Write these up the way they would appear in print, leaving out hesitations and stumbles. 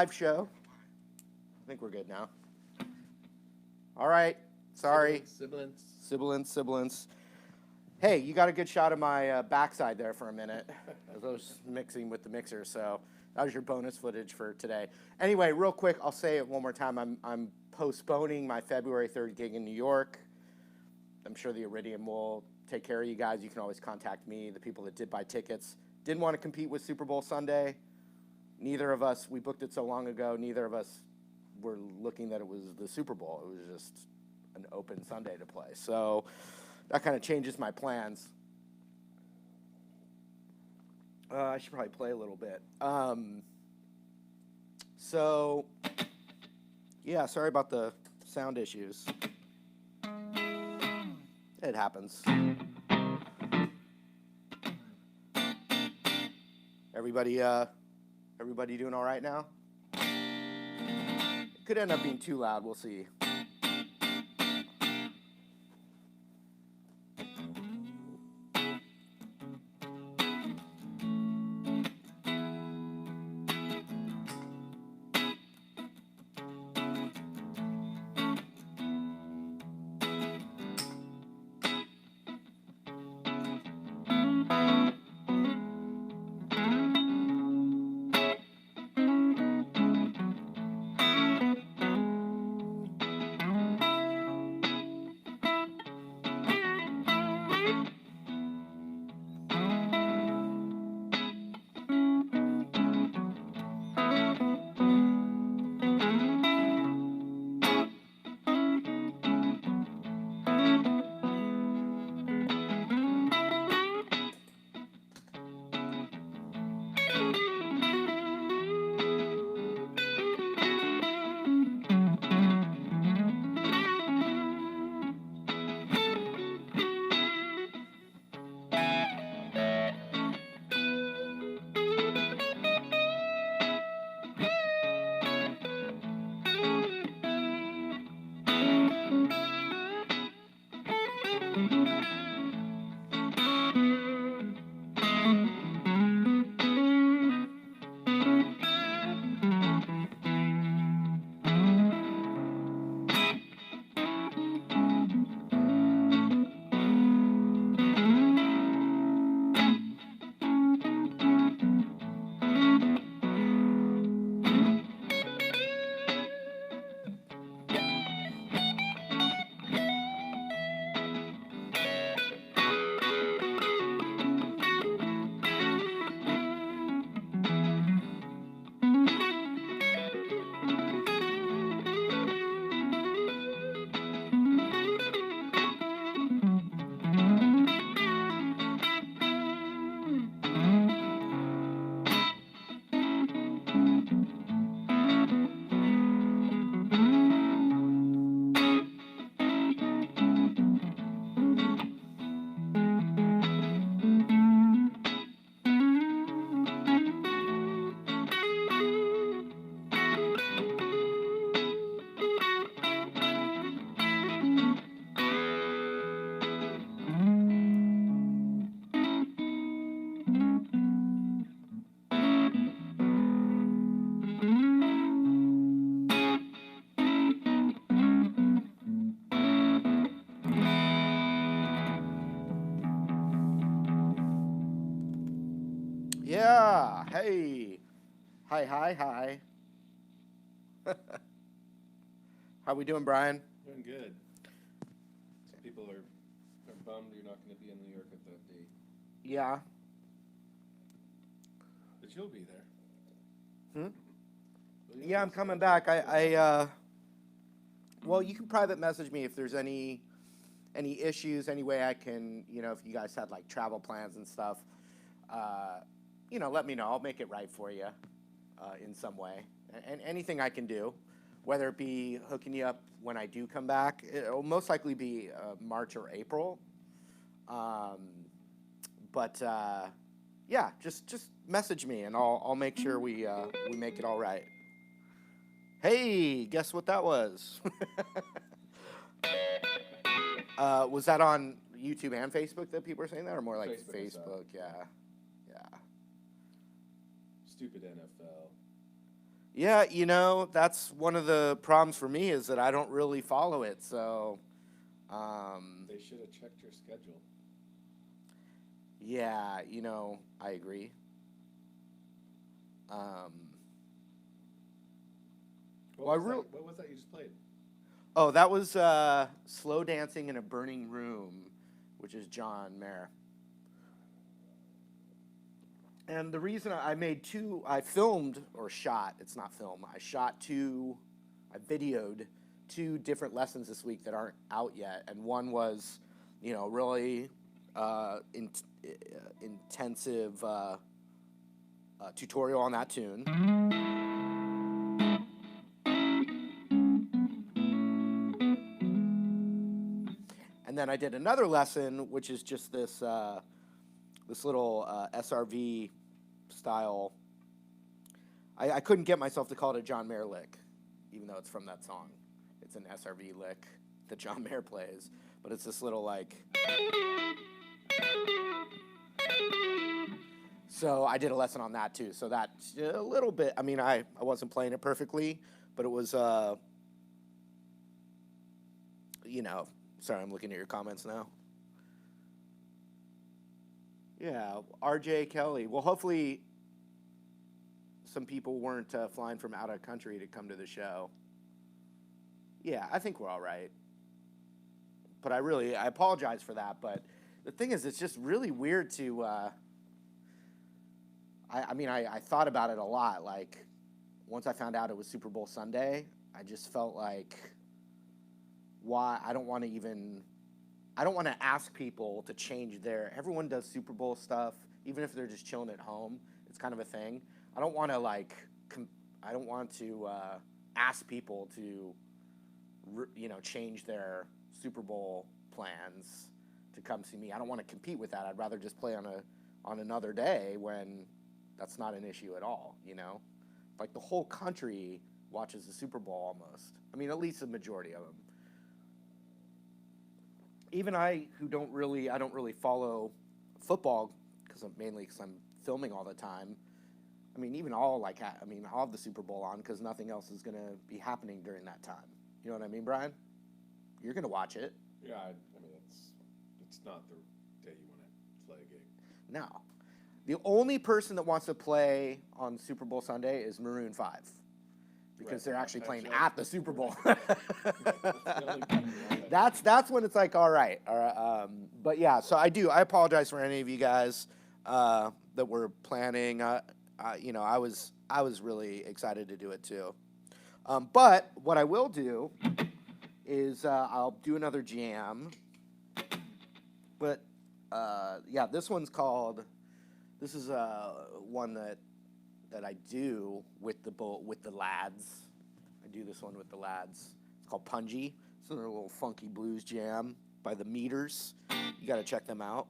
Live show. I think we're good now. All right. Sorry. Sibilance. Hey, you got a good shot of my backside there for a minute. I was mixing with the mixer, so that was your bonus footage for today. Anyway, real quick, I'll say it one more time. I'm postponing my February 3rd gig in New York. I'm sure the Iridium will take care of you guys. You can always contact me, the people that did buy tickets. Didn't want to compete with Super Bowl Sunday. Neither of us, we booked it so long ago, neither of us were looking that it was the Super Bowl. It was just an open Sunday to play. So that kind of changes my plans. I should probably play a little bit. So, yeah, sorry about the sound issues. It happens. Everybody doing all right now? It could end up being too loud. We'll see. Yeah. Hey. Hi. How we doing, Brian? Doing good. Some people are bummed you're not going to be in New York at that date. Yeah. But you'll be there. Yeah, I'm coming back. Well, you can private message me if there's any issues, any way I can, if you guys had like travel plans and stuff, let me know. I'll make it right for you in some way. And anything I can do, whether it be hooking you up when I do come back, it'll most likely be March or April. Yeah, just message me and I'll make sure we make it all right. Hey, guess what that was? Was that on YouTube and Facebook that people were saying that, or more like Facebook? Yeah. Stupid NFL. Yeah, that's one of the problems for me is that I don't really follow it. So, They should have checked your schedule. yeah, I agree. Well, What was that you just played? Oh, that was Slow Dancing in a Burning Room, which is John Mayer. And the reason I filmed or shot, it's not film, I videoed 2 different lessons this week that aren't out yet. And one was, really intensive tutorial on that tune. And then I did another lesson, which is just this little SRV style. I couldn't get myself to call it a John Mayer lick, even though it's from that song. It's an SRV lick that John Mayer plays, but it's this little like. So I did a lesson on that too. So that's a little bit. I mean, I wasn't playing it perfectly, but it was. Sorry, I'm looking at your comments now. Yeah, RJ Kelly. Well, hopefully some people weren't flying from out of country to come to the show. Yeah, I think we're all right. But I apologize for that. But the thing is, it's just really weird to, I thought about it a lot. Like, once I found out it was Super Bowl Sunday, I just felt like, why? I don't want to ask people to change everyone does Super Bowl stuff, even if they're just chilling at home. It's kind of a thing. I don't want to ask people to, change their Super Bowl plans to come see me. I don't want to compete with that. I'd rather just play on another day when that's not an issue at all, Like the whole country watches the Super Bowl almost. I mean, at least the majority of them. Even I don't really follow football mainly because I'm filming all the time. I mean, even I'll have the Super Bowl on because nothing else is going to be happening during that time. You know what I mean, Brian? You're going to watch it. Yeah, it's not the day you want to play a gig. No. The only person that wants to play on Super Bowl Sunday is Maroon 5 because they're actually playing at the Super Bowl. That's when it's like, all right. But yeah, so I apologize for any of you guys that were planning. I was really excited to do it too. But what I will do is I'll do another jam. But yeah, this is one that I do with the lads. I do this one with the lads. It's called Pungy. It's a little funky blues jam by the Meters. You got to check them out.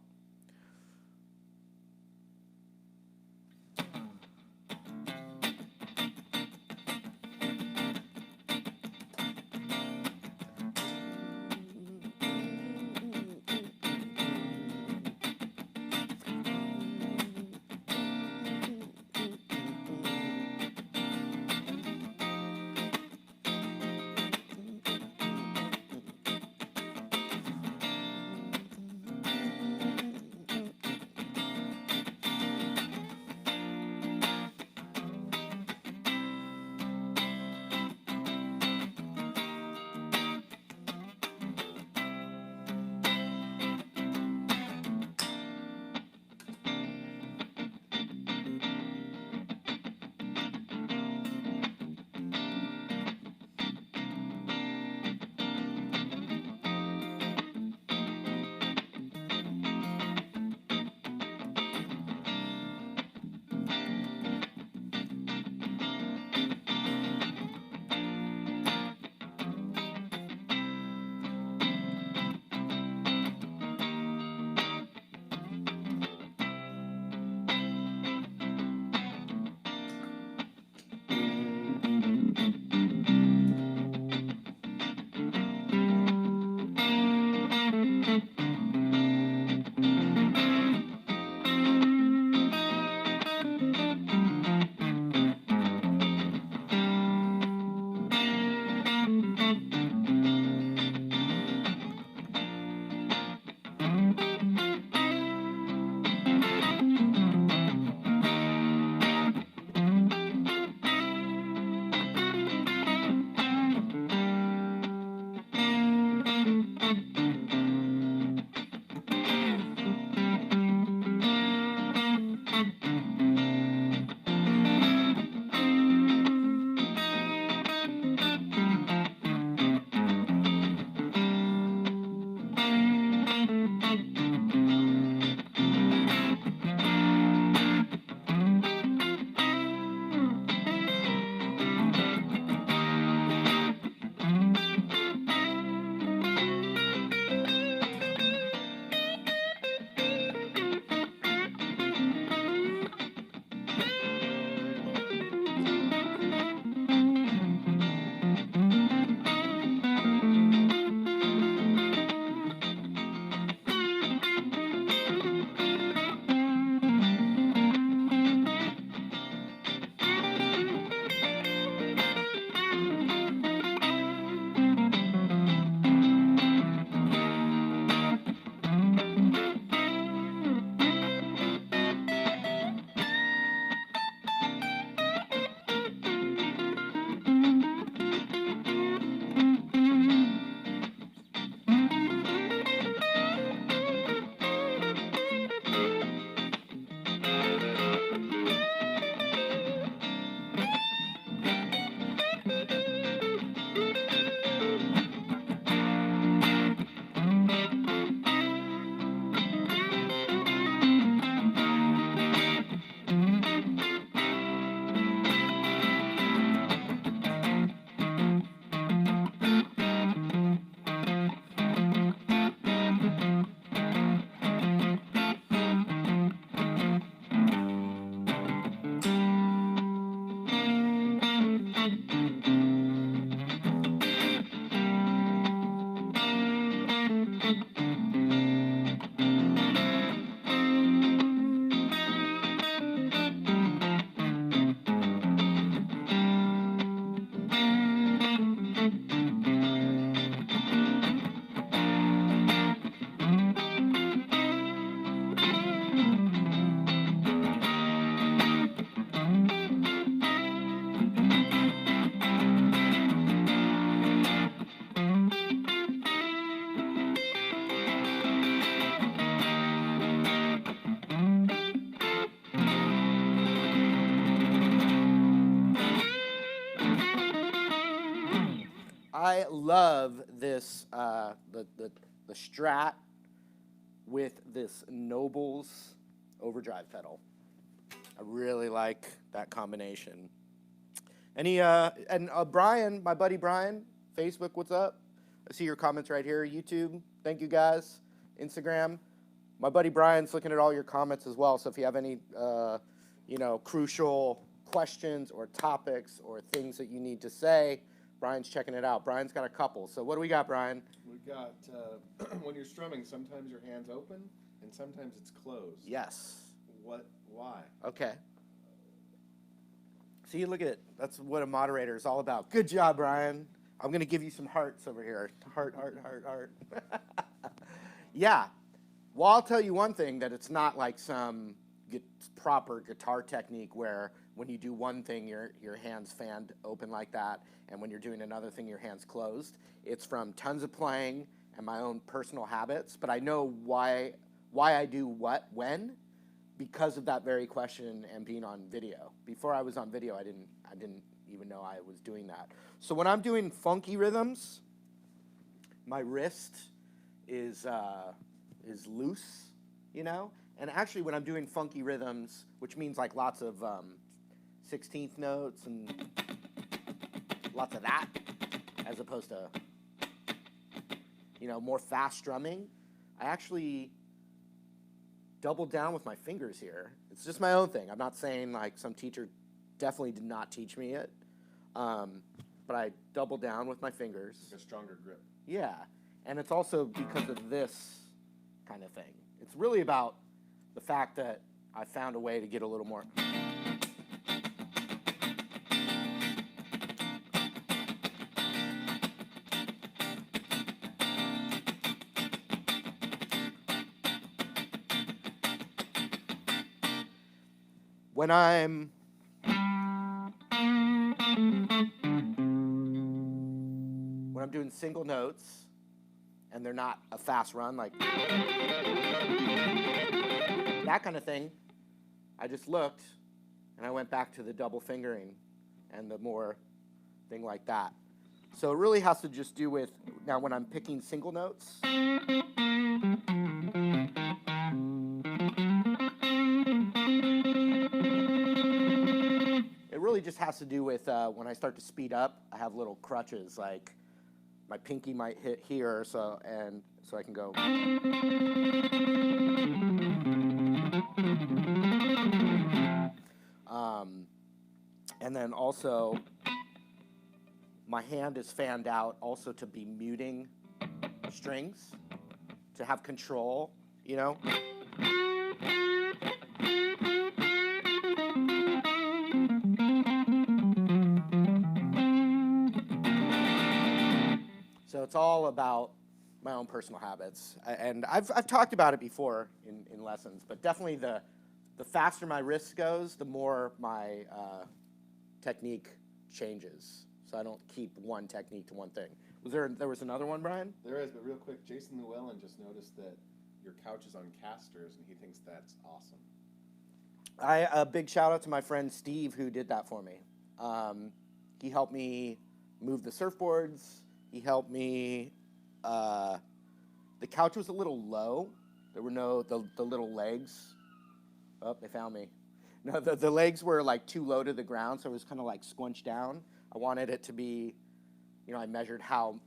I love this, the Strat with this Nobles overdrive pedal. I really like that combination. Brian, my buddy Brian, Facebook, what's up? I see your comments right here. YouTube, thank you guys. Instagram, my buddy Brian's looking at all your comments as well. So if you have any, crucial questions or topics or things that you need to say, Brian's checking it out. Brian's got a couple. So what do we got, Brian? We got, when you're strumming, sometimes your hand's open and sometimes it's closed. Yes. Why? Okay. See, look at it. That's what a moderator is all about. Good job, Brian. I'm going to give you some hearts over here. Heart. Yeah. Well, I'll tell you one thing, that it's not like some proper guitar technique where when you do one thing, your hand's fanned open like that, and when you're doing another thing, your hand's closed. It's from tons of playing and my own personal habits, but I know why I do what, when, because of that very question and being on video. Before I was on video, I didn't even know I was doing that. So when I'm doing funky rhythms, my wrist is loose, And actually, when I'm doing funky rhythms, which means like lots of 16th notes and lots of that, as opposed to more fast strumming, I actually double down with my fingers here. It's just my own thing. I'm not saying like some teacher definitely did not teach me it, but I double down with my fingers. Like a stronger grip. Yeah, and it's also because of this kind of thing. It's really about the fact that I found a way to get a little more. When I'm doing single notes and they're not a fast run, like that kind of thing, I just looked and I went back to the double fingering and the more thing like that. So it really has to just do with, now when I'm picking single notes, it really just has to do with when I start to speed up, I have little crutches, like my pinky might hit here, so I can go. And then also, my hand is fanned out also to be muting strings, to have control, So it's all about my own personal habits. And I've talked about it before in lessons, but definitely the faster my wrist goes, the more my technique changes. So I don't keep one technique to one thing. There was another one, Brian? There is, but real quick, Jason Llewellyn just noticed that your couch is on casters, and he thinks that's awesome. A big shout out to my friend Steve who did that for me. He helped me move the surfboards. He helped me. The couch was a little low. There were the little legs. Oh, they found me. No, the legs were like too low to the ground, so it was kind of like squinched down. I wanted it to be, I measured how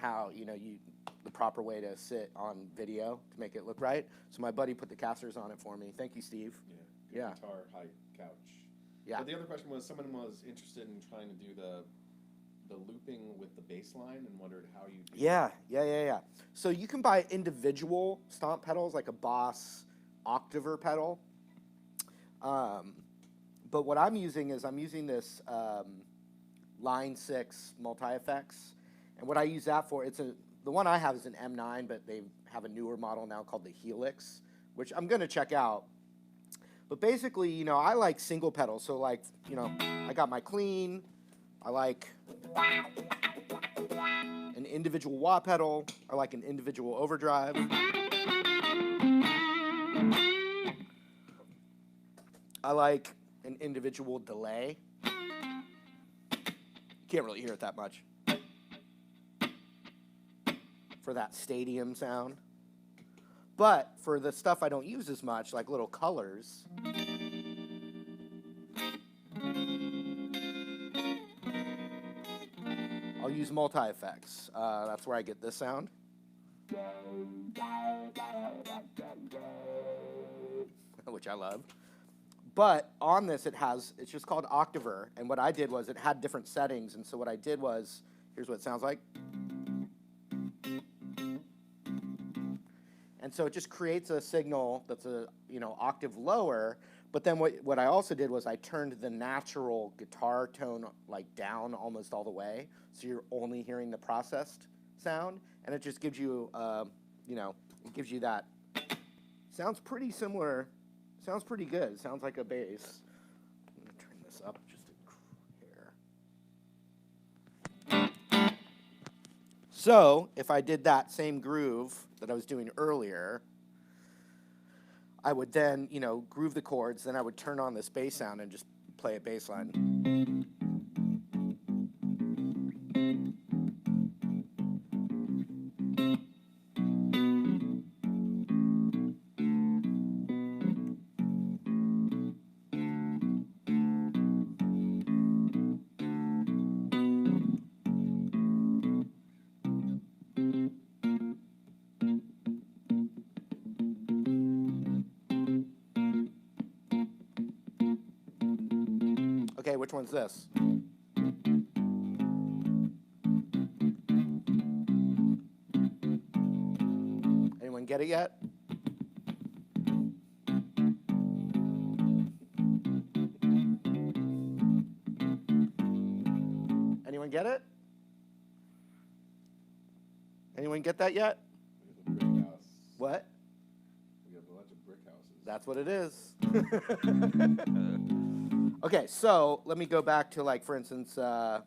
the proper way to sit on video to make it look right. So my buddy put the casters on it for me. Thank you, Steve. Yeah. Guitar height couch. Yeah. But the other question was, someone was interested in trying to do the looping with the bass line and wondered how you do Yeah. So you can buy individual stomp pedals, like a Boss Octaver pedal. But what I'm using is this Line 6 multi-effects. And what I use that for, the one I have is an M9, but they have a newer model now called the Helix, which I'm going to check out. But basically, I like single pedals. So like, I got my clean. I like an individual wah pedal. I like an individual overdrive. I like an individual delay. Can't really hear it that much. for that stadium sound. But for the stuff I don't use as much, like little colors, I'll use multi-effects. That's where I get this sound. Which I love. But on this, it's just called Octaver. And what I did was it had different settings. And so what I did was, here's what it sounds like. And so it just creates a signal that's a octave lower. But then what I also did was I turned the natural guitar tone like down almost all the way, so you're only hearing the processed sound, and it just gives you it gives you that. Sounds pretty similar. Sounds pretty good. Sounds like a bass. I'm gonna turn this up just a hair. So if I did that same groove that I was doing earlier, I would then, groove the chords, then I would turn on this bass sound and just play a bass line. Okay, which one's this? Anyone get it yet? Anyone get it? Anyone get that yet? Brick house. What? We have a bunch of brick houses. That's what it is. Okay, so let me go back to, like, for instance, ooh,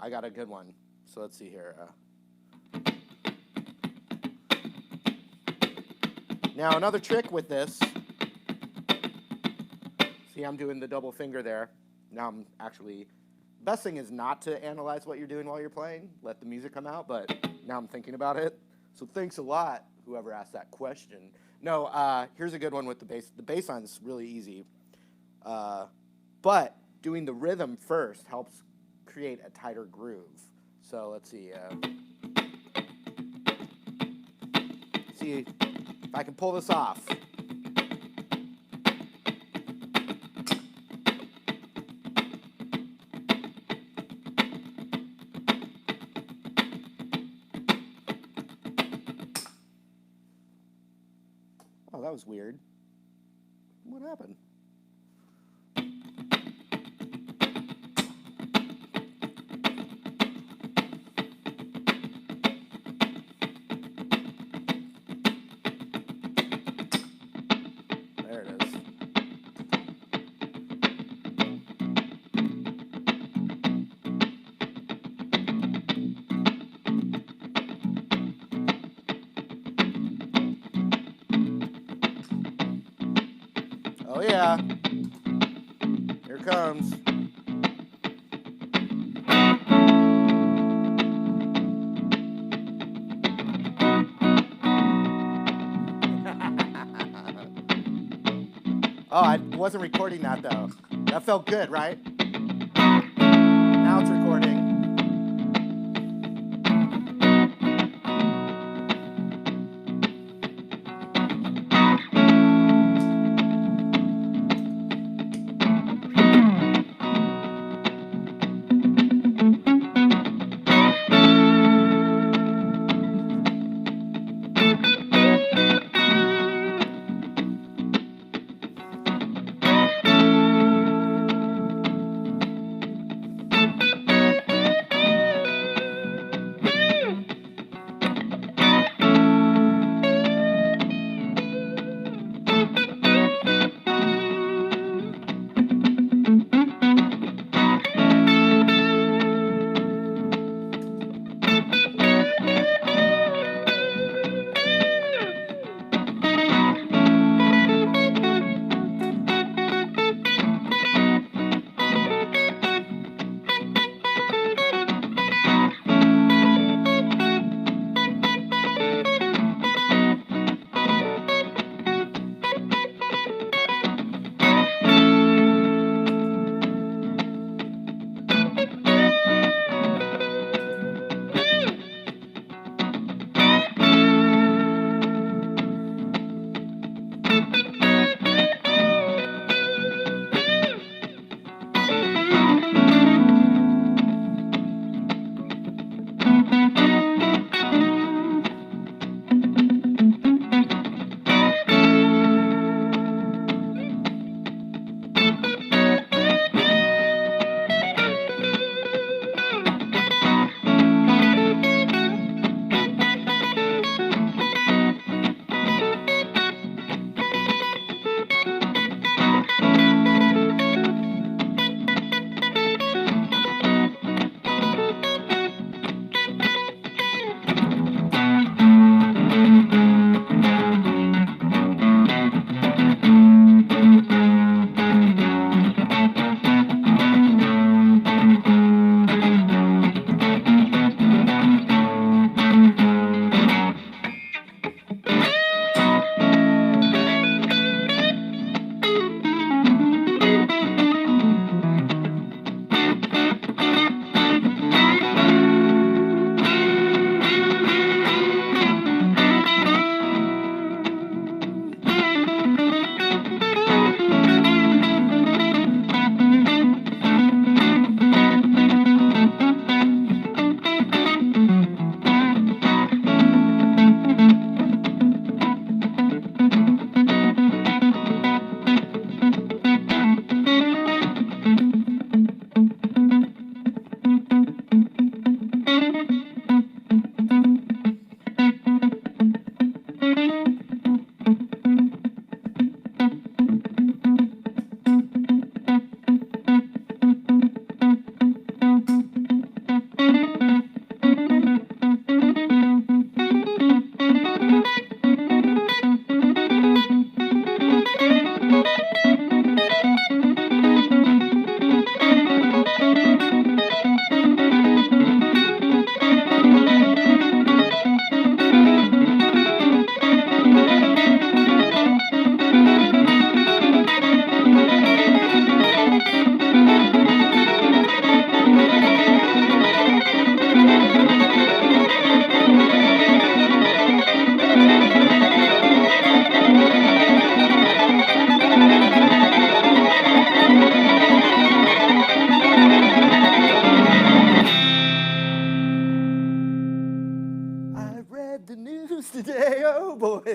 I got a good one. So let's see here. Now, another trick with this, see, I'm doing the double finger there. Now I'm actually, best thing is not to analyze what you're doing while you're playing. Let the music come out, but now I'm thinking about it. So thanks a lot, whoever asked that question. No, here's a good one with the bass. The bass line's really easy. But doing the rhythm first helps create a tighter groove. So let's see. See if I can pull this off. Oh, that was weird. What happened? There it is. Oh yeah, here it comes. Oh, I wasn't recording that though. That felt good, right? Now it's recording.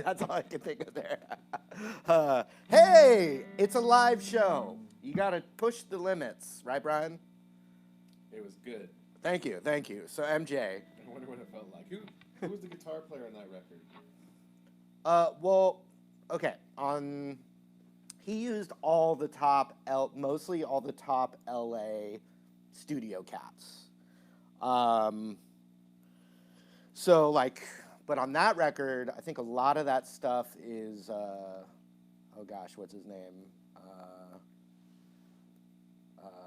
That's all I can think of there. Hey, it's a live show. You got to push the limits, right, Brian? It was good. Thank you. So MJ. I wonder what it felt like. Who was the guitar player on that record? Well, okay. He used mostly all the top LA studio cats. So like, but on that record, I think a lot of that stuff is, oh gosh, what's his name?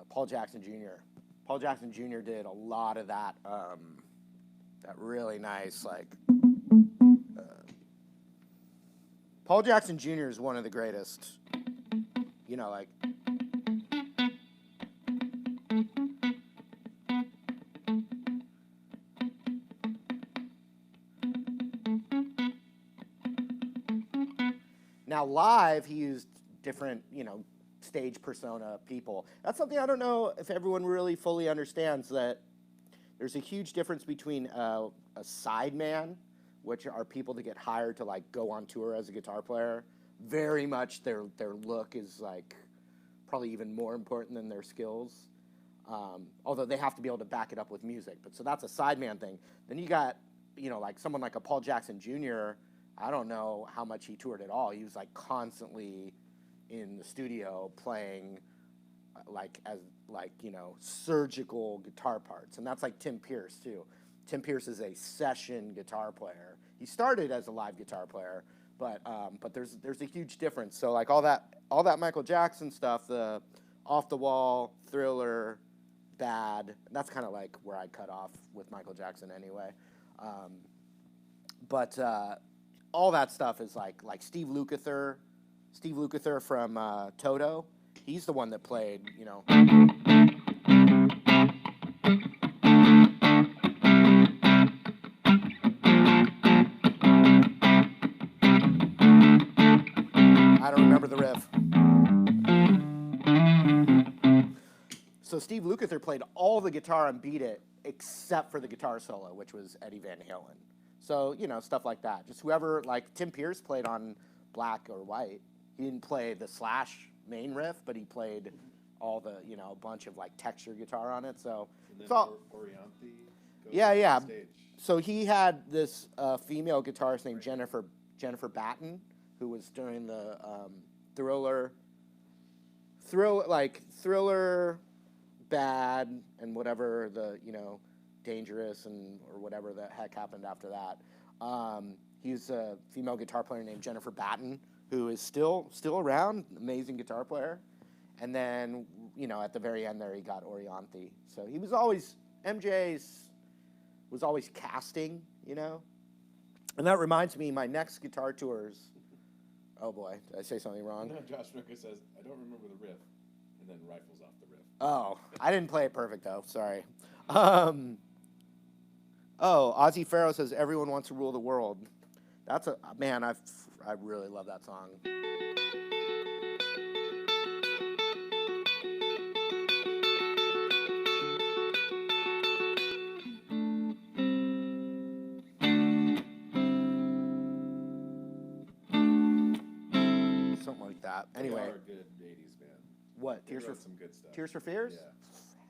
Paul Jackson Jr. Paul Jackson Jr. did a lot of that, that really nice, like, Paul Jackson Jr. is one of the greatest, you know, like, now live, he used different, you know, stage persona people. That's something I don't know if everyone really fully understands, that there's a huge difference between a sideman, which are people that get hired to like go on tour as a guitar player. Very much their look is like probably even more important than their skills. Although they have to be able to back it up with music. But so that's a sideman thing. Then you got, you know, like someone like a Paul Jackson Jr. I don't know how much he toured at all. He was like constantly in the studio playing you know, surgical guitar parts. And that's like Tim Pierce too. Tim Pierce is a session guitar player. He started as a live guitar player, but there's a huge difference. So like all that Michael Jackson stuff, the Off the Wall, Thriller, Bad, that's kind of like where I cut off with Michael Jackson anyway. But all that stuff is like Steve Lukather from Toto. He's the one that played, you know. I don't remember the riff. So Steve Lukather played all the guitar on Beat It except for the guitar solo, which was Eddie Van Halen. So, you know, stuff like that. Just whoever, like Tim Pierce played on Black or White. He didn't play the Slash main riff, but he played all the, you know, a bunch of like texture guitar on it. So, and then Orianthi goes yeah. on stage. So he had this female guitarist named Jennifer Batten, who was during the Thriller, Bad, and whatever the, you know, Dangerous or whatever the heck happened after that. He's a female guitar player named Jennifer Batten, who is still around, amazing guitar player. And then, you know, at the very end there, he got Orianthi. So he was always, was always casting, you know. And that reminds me, my next guitar tours, oh boy, did I say something wrong? No, Josh Nooker says, I don't remember the riff, and then rifles off the riff. Oh, I didn't play it perfect though, sorry. Ozzy Farrow says, everyone wants to rule the world. That's man, I really love that song. Something like that. Anyway. They are a good 80s band. What? They wrote some good stuff. Tears for Fears?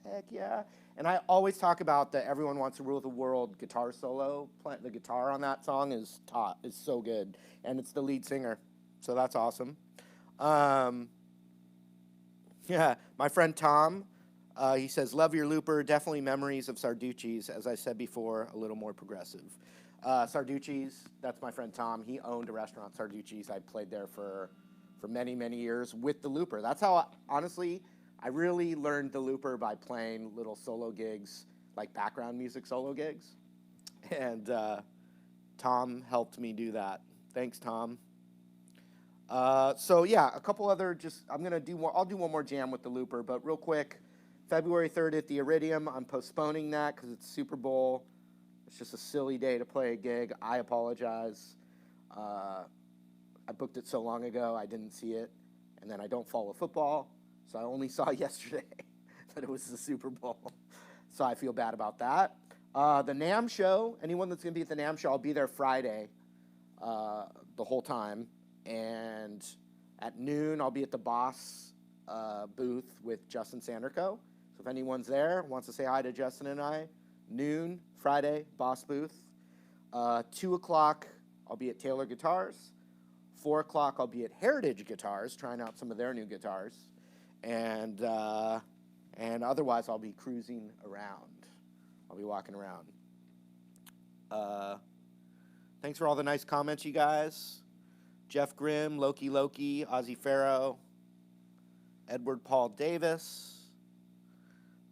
Yeah. Heck yeah. And I always talk about the Everyone Wants to Rule the World guitar solo. The guitar on that song is so good. And it's the lead singer. So that's awesome. Yeah, my friend Tom, he says, love your looper, definitely memories of Sarducci's. As I said before, a little more progressive. Sarducci's, that's my friend Tom. He owned a restaurant, Sarducci's. I played there for many, many years with the looper. That's how, honestly, I really learned the looper by playing little solo gigs, like background music solo gigs. And Tom helped me do that. Thanks, Tom. So yeah, a couple other I'll do one more jam with the looper, but real quick, February 3rd at the Iridium, I'm postponing that because it's Super Bowl. It's just a silly day to play a gig. I apologize. I booked it so long ago, I didn't see it. And then I don't follow football, so I only saw yesterday that it was the Super Bowl. So I feel bad about that. The NAMM show, anyone that's going to be at the NAMM show, I'll be there Friday. the whole time. And at noon, I'll be at the Boss booth with Justin Sanderco. So if anyone's there, wants to say hi to Justin and I, noon, Friday, Boss booth. 2 o'clock, I'll be at Taylor Guitars. 4 o'clock, I'll be at Heritage Guitars, trying out some of their new guitars. And otherwise, I'll be cruising around. I'll be walking around. Thanks for all the nice comments, you guys. Jeff Grimm, Loki, Ozzy Farrow, Edward Paul Davis.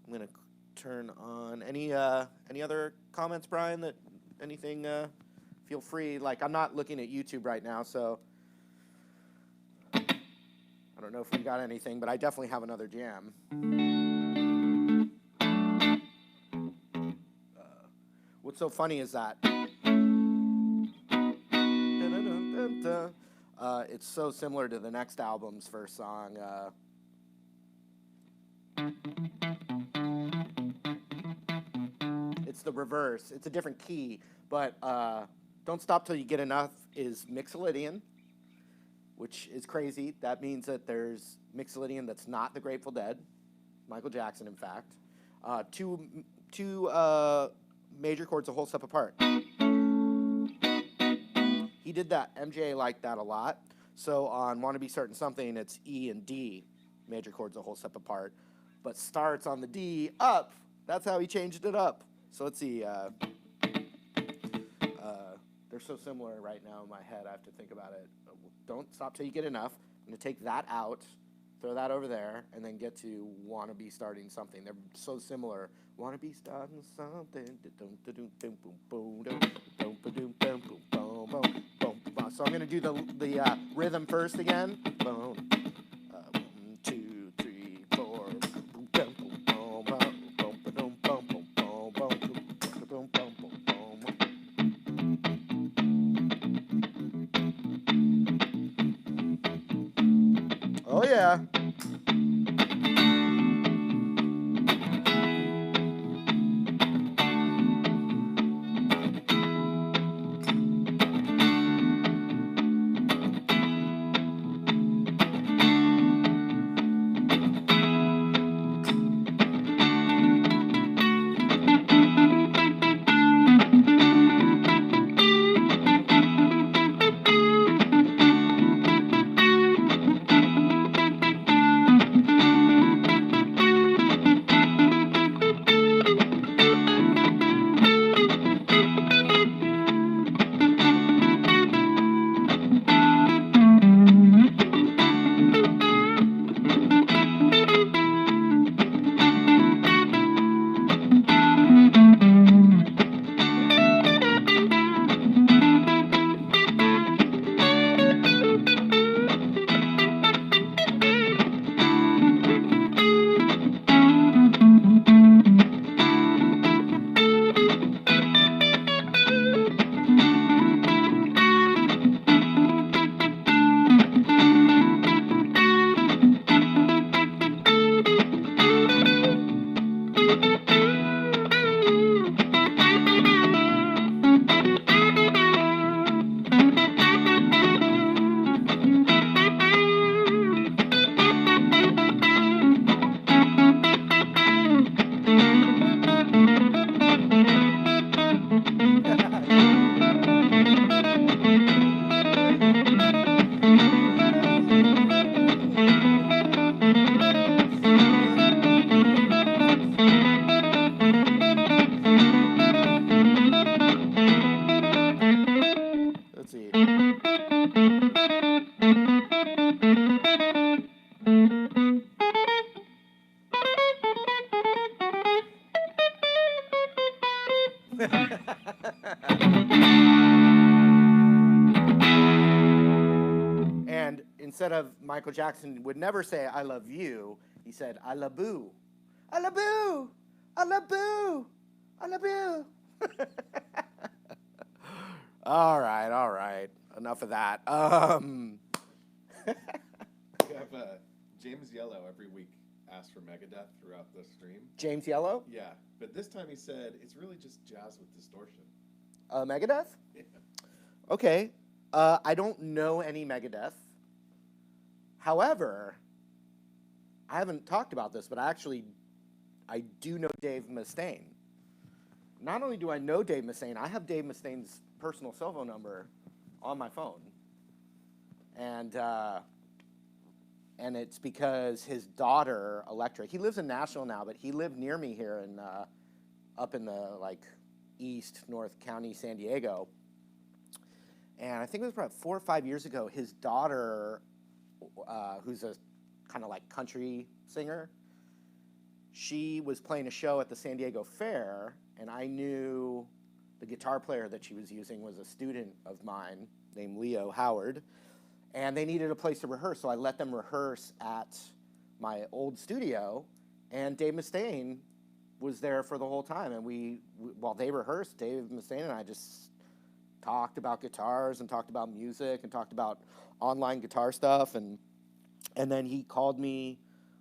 I'm going to turn on any other comments, Brian, that anything, feel free. Like, I'm not looking at YouTube right now, so I don't know if we got anything, but I definitely have another jam. What's so funny is that it's so similar to the next album's first song. It's the reverse. It's a different key, but Don't Stop Till You Get Enough is Mixolydian, which is crazy. That means that there's Mixolydian that's not the Grateful Dead, Michael Jackson, in fact. Two major chords a whole step apart. He did that. MJ liked that a lot. So on Wanna Be Certain Something, it's E and D, major chords a whole step apart, but starts on the D up. That's how he changed it up. So let's see. They're so similar right now in my head. I have to think about it. Don't Stop Till You Get Enough. I'm going to take that out, throw that over there, and then get to Wanna Be Starting Something. They're so similar. Wanna be starting something. So I'm going to do the rhythm first again. 1, 2, 3, 4. Oh yeah. And instead of Michael Jackson would never say, I love you, he said, I love boo. I love boo. I love boo. I love boo. All right. Enough of that. We have James Yellow every week asked for Megadeth throughout the stream. James Yellow? Yeah, but this time he said it's really just jazz with distortion. Megadeth? Yeah. Okay. I don't know any Megadeth. However, I haven't talked about this, but I do know Dave Mustaine. Not only do I know Dave Mustaine, I have Dave Mustaine's personal cell phone number on my phone. And it's because his daughter, Electra, he lives in Nashville now, but he lived near me here in up in the like East North County, San Diego. And I think it was about 4 or 5 years ago, his daughter, who's a kind of like country singer, she was playing a show at the San Diego Fair, and I knew the guitar player that she was using was a student of mine named Leo Howard, and they needed a place to rehearse, so I let them rehearse at my old studio, and Dave Mustaine was there for the whole time, and we while they rehearsed, Dave Mustaine and I just talked about guitars and talked about music and talked about online guitar stuff, and then he called me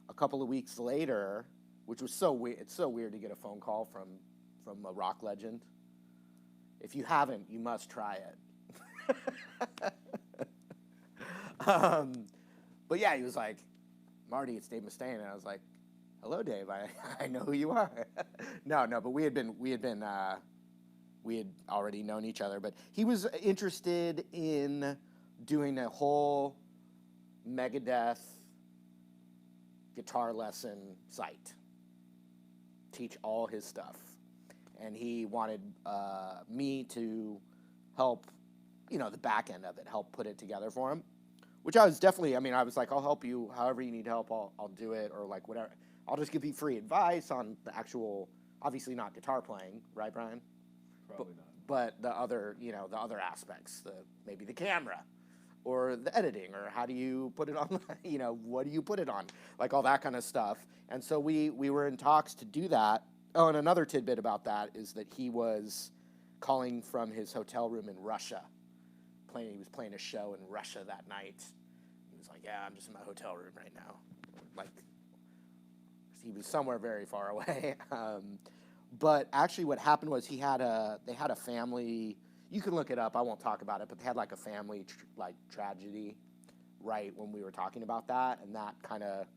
a couple of weeks later, which was so weird. It's so weird to get a phone call from a rock legend. If you haven't, you must try it. But yeah, he was like, Marty, it's Dave Mustaine, and I was like, hello, Dave. I know who you are. No, but we had already known each other, but he was interested in doing a whole Megadeth guitar lesson site, teach all his stuff, and he wanted me to help, the back end of it, help put it together for him, which I was definitely, I was like, I'll help you however you need help, I'll do it, or like whatever. I'll just give you free advice on the actual, obviously not guitar playing, right, Brian? Probably not. But the other, the other aspects, maybe the camera, or the editing, or how do you put it on, what do you put it on, like all that kind of stuff. And so we were in talks to do that. Oh, and another tidbit about that is that he was calling from his hotel room in Russia. He was playing a show in Russia that night. He was like, yeah, I'm just in my hotel room right now. Like, he was somewhere very far away. But actually what happened was they had a family, you can look it up, I won't talk about it, but they had like a family tragedy right when we were talking about that, and that kind of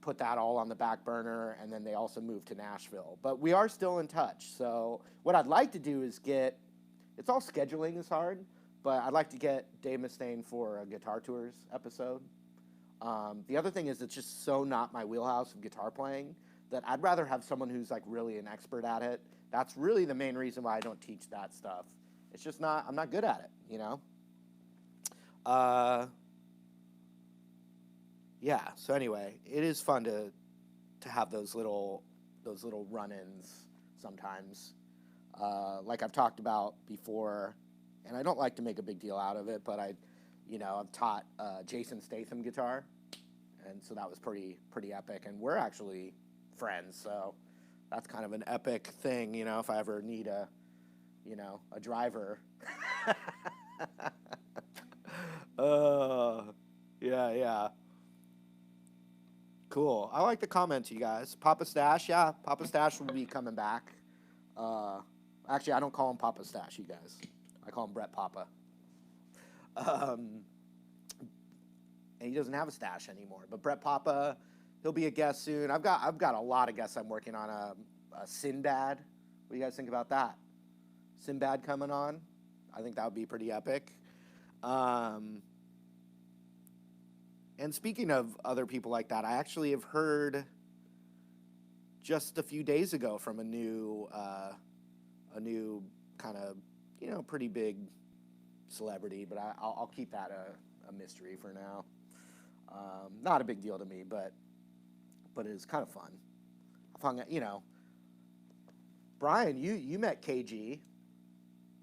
put that all on the back burner, and then they also moved to Nashville. But we are still in touch, so what I'd like to do is it's all scheduling is hard, but I'd like to get Dave Mustaine for a Guitar Tours episode. The other thing is it's just so not my wheelhouse of guitar playing that I'd rather have someone who's like really an expert at it. That's really the main reason why I don't teach that stuff. It's just I'm not good at it, Yeah, so anyway, it is fun to have those little run-ins sometimes. Like I've talked about before, and I don't like to make a big deal out of it, but I've taught Jason Statham guitar, and so that was pretty epic, and we're actually friends, so that's kind of an epic thing, if I ever need a driver. Yeah. Cool. I like the comments, you guys. Papa Stash, yeah, Papa Stash will be coming back. Actually, I don't call him Papa Stash, you guys. I call him Brett Papa. And he doesn't have a stash anymore. But Brett Papa, he'll be a guest soon. I've got a lot of guests I'm working on. A Sinbad. What do you guys think about that? Sinbad coming on. I think that would be pretty epic. And speaking of other people like that, I actually have heard just a few days ago from a new kind of, pretty big celebrity, but I'll keep that a mystery for now. Not a big deal to me, but it's kind of fun. I've hung, Brian, you met KG.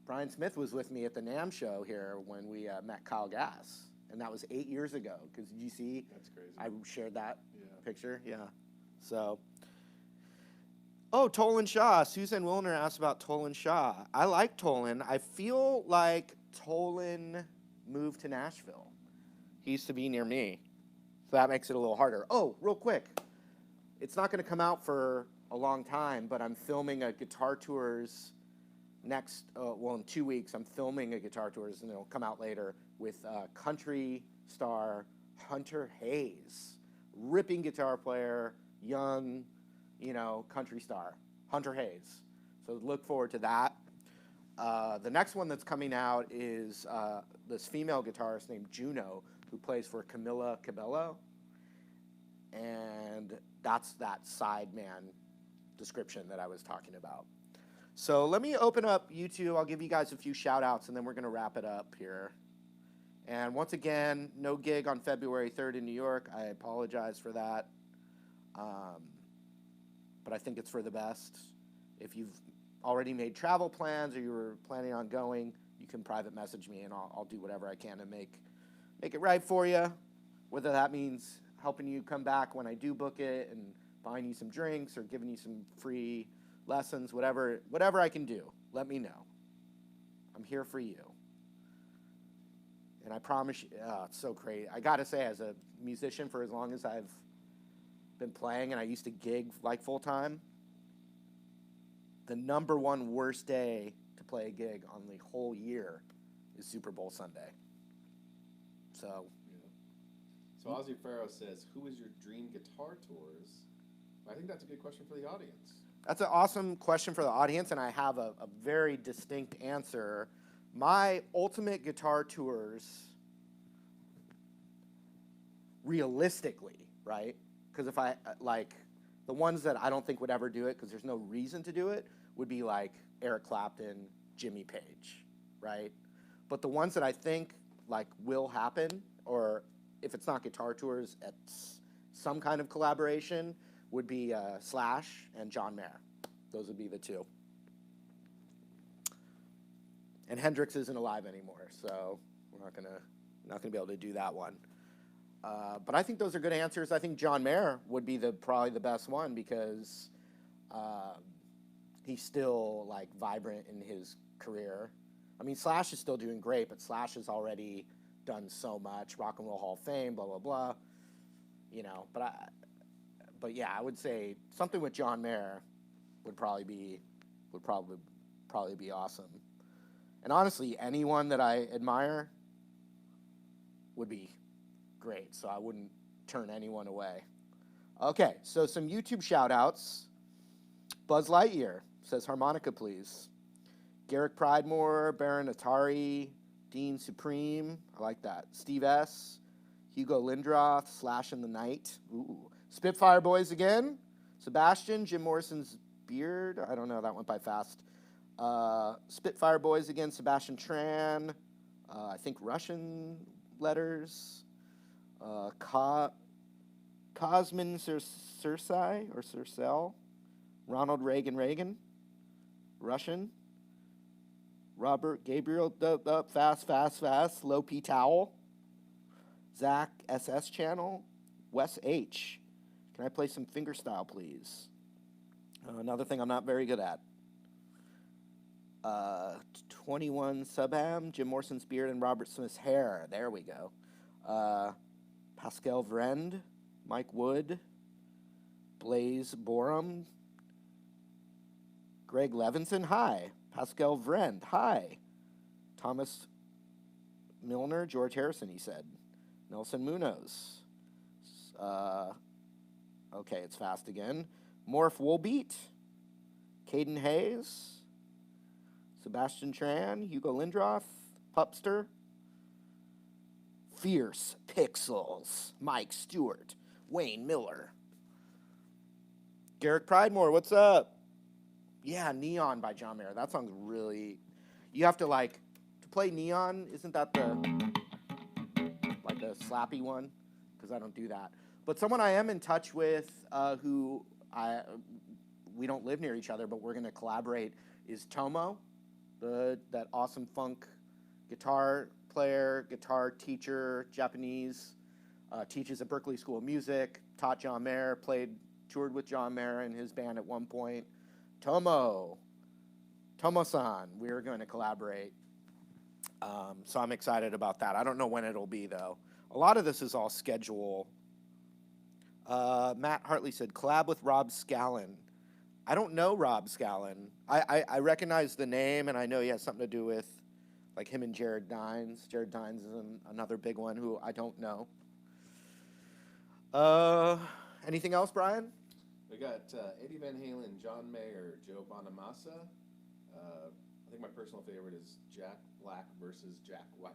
Brian Smith was with me at the NAMM show here when we met Kyle Gass, and that was 8 years ago. Because did you see? That's crazy. I shared that picture. Yeah. So. Oh, Tolan Shaw. Susan Wilner asked about Tolan Shaw. I like Tolan. I feel like Tolan moved to Nashville. He used to be near me, so that makes it a little harder. Oh, real quick. It's not going to come out for a long time, but I'm filming a Guitar Tours in 2 weeks, I'm filming a guitar tours, and it'll come out later, with country star Hunter Hayes, ripping guitar player, young, country star, Hunter Hayes. So look forward to that. The next one that's coming out is this female guitarist named Juno, who plays for Camila Cabello, and that's that sideman description that I was talking about. So let me open up YouTube. I'll give you guys a few shout outs, and then we're going to wrap it up here. And once again, no gig on February 3rd in New York. I apologize for that. But I think it's for the best. If you've already made travel plans or you were planning on going, you can private message me, and I'll do whatever I can to make it right for you. Whether that means helping you come back when I do book it and buying you some drinks or giving you some free lessons, whatever I can do, let me know. I'm here for you. And I promise you, it's so great. I got to say, as a musician for as long as I've been playing, and I used to gig like full time, the number one worst day to play a gig on the whole year is Super Bowl Sunday. So. Yeah. So Ozzy Farrow says, who is your dream guitar tours? I think that's a good question for the audience. That's an awesome question for the audience, and I have a very distinct answer. My ultimate guitar tours, realistically, right? Because if I, the ones that I don't think would ever do it, because there's no reason to do it, would be like Eric Clapton, Jimmy Page, right? But the ones that I think, will happen, or if it's not guitar tours, it's some kind of collaboration, would be Slash and John Mayer. Those would be the two. And Hendrix isn't alive anymore, so we're not gonna be able to do that one. But I think those are good answers. I think John Mayer would be probably the best one, because he's still vibrant in his career. I mean, Slash is still doing great, but Slash has already done so much. Rock and Roll Hall of Fame, blah blah blah. But yeah, I would say something with John Mayer would probably be awesome. And honestly, anyone that I admire would be great, so I wouldn't turn anyone away. Okay, so some YouTube shout-outs. Buzz Lightyear says, harmonica, please. Garrick Pridemore, Baron Atari, Dean Supreme, I like that. Steve S., Hugo Lindroth, Slash in the Night. Ooh. Spitfire Boys again. Sebastian, Jim Morrison's Beard. I don't know, that went by fast. Spitfire Boys again, Sebastian Tran. I think Russian letters. Cosmin Cersei or Cercel. Ronald Reagan. Russian. Robert Gabriel, fast. Low P Towel. Zach SS Channel. Wes H. Can I play some fingerstyle, please? Another thing I'm not very good at. 21 Subham, Jim Morrison's Beard and Robert Smith's Hair. There we go. Pascal Vrend, Mike Wood, Blaze Borum, Greg Levinson, hi. Pascal Vrend, hi. Thomas Milner, George Harrison, he said. Nelson Munoz. Okay, it's fast again. Morph Woolbeat, Caden Hayes, Sebastian Tran, Hugo Lindroth, Pupster, Fierce Pixels, Mike Stewart, Wayne Miller. Garrick Pridemore, what's up? Yeah, Neon by John Mayer. That song's really... You have to play Neon, isn't that the slappy one? Because I don't do that. But someone I am in touch with who we don't live near each other, but we're going to collaborate, is Tomo, that awesome funk guitar player, guitar teacher, Japanese, teaches at Berklee School of Music, taught John Mayer, toured with John Mayer and his band at one point. Tomo-san, we're going to collaborate. So I'm excited about that. I don't know when it'll be, though. A lot of this is all schedule. Matt Hartley said, collab with Rob Scallon. I don't know Rob Scallon. I recognize the name, and I know he has something to do with, like, him and Jared Dines. Jared Dines is another big one who I don't know. Anything else, Brian? We got Eddie Van Halen, John Mayer, Joe Bonamassa. I think my personal favorite is Jack Black versus Jack White.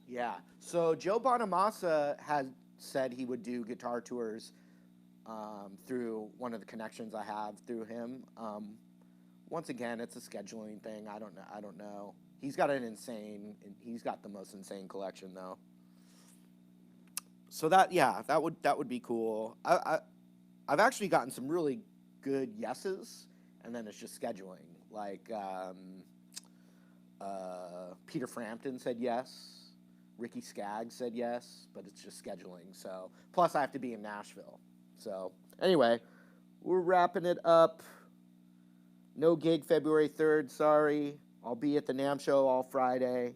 Yeah. So Joe Bonamassa had said he would do guitar tours through one of the connections I have through him. Once again, it's a scheduling thing. I don't know. He's got the most insane collection though. So that would be cool. I've actually gotten some really good yeses, and then it's just scheduling. Like Peter Frampton said yes, Ricky Skaggs said yes, but it's just scheduling. So plus I have to be in Nashville. So anyway, we're wrapping it up. No gig February 3rd, sorry. I'll be at the NAMM show all Friday.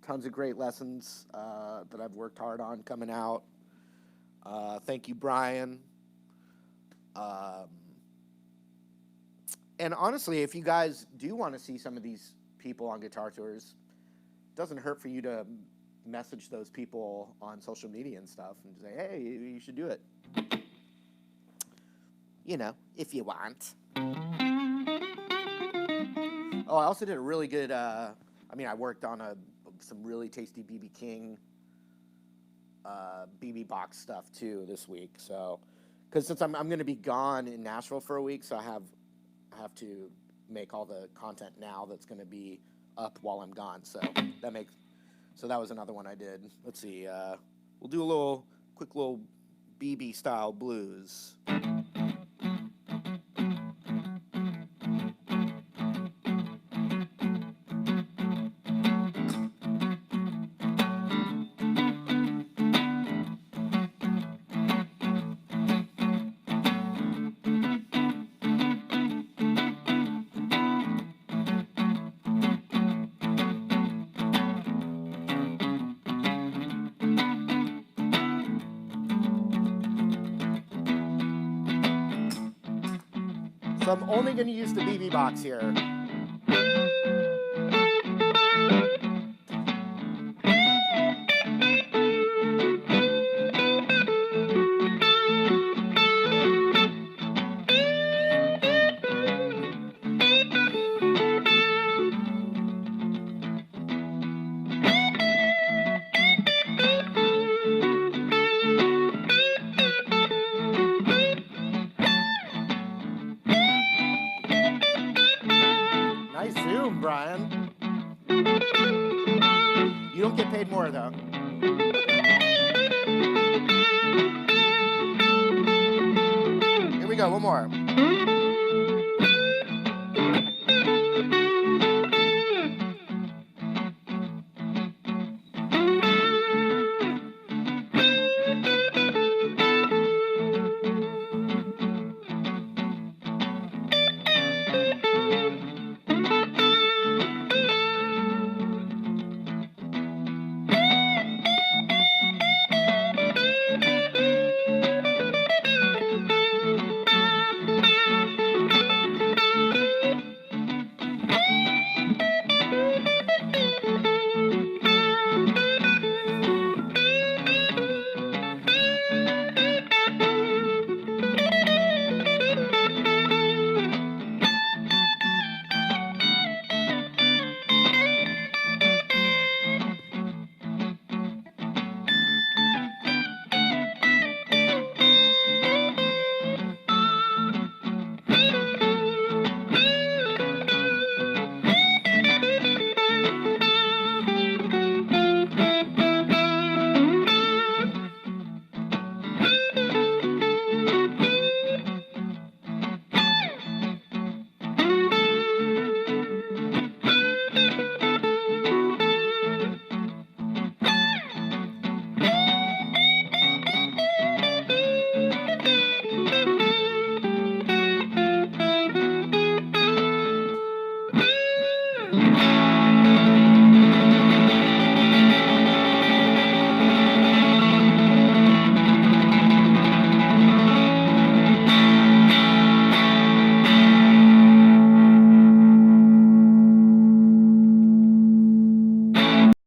Tons of great lessons that I've worked hard on coming out. Thank you, Brian. And honestly, if you guys do want to see some of these people on guitar tours, it doesn't hurt for you to message those people on social media and stuff and say, hey, you should do it. You know, if you want. Oh, I also did a really good, I worked on some really tasty BB King BB box stuff too this week. So, because since I'm going to be gone in Nashville for a week, so I have to make all the content now that's going to be up while I'm gone. So that was another one I did. Let's see. We'll do a quick little BB style blues. So I'm only going to use the BB box here. Nice zoom, Brian. You don't get paid more, though. Here we go, one more.